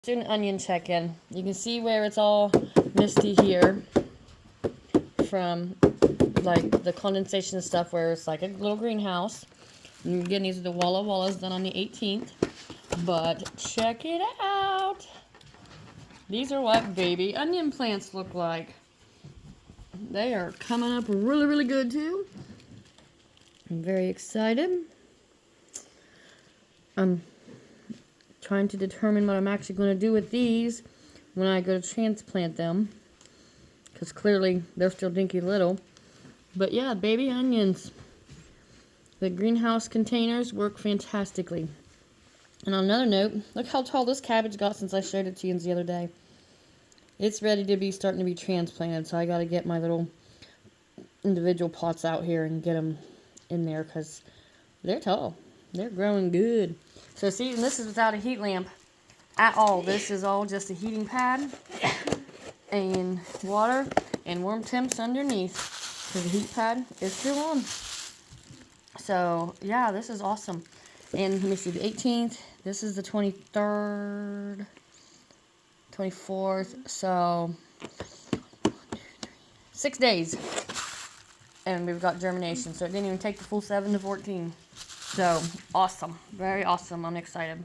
Do an onion check-in. You can see where it's all misty here from like the condensation and stuff, where it's like a little greenhouse. And again, these are the Walla Wallas done on the 18th. But check it out. These are what baby onion plants look like. They are coming up really, really good too. I'm very excited. I'm trying to determine what I'm actually going to do with these when I go to transplant them, because clearly they're still dinky little. But yeah, baby onions. The greenhouse containers work fantastically. And on another note, look how tall this cabbage got since I showed it to you the other day. It's ready to be starting to be transplanted, so I got to get my little individual pots out here and get them in there, because they're tall. They're growing good. So see, and this is without a heat lamp at all. This is all just a heating pad and water and warm temps underneath. So the heat pad is still on. So yeah, this is awesome. And let me see, the 18th. This is the 23rd, 24th. So 6 days. And we've got germination. So it didn't even take the full 7 to 14. So awesome. Very awesome. I'm excited.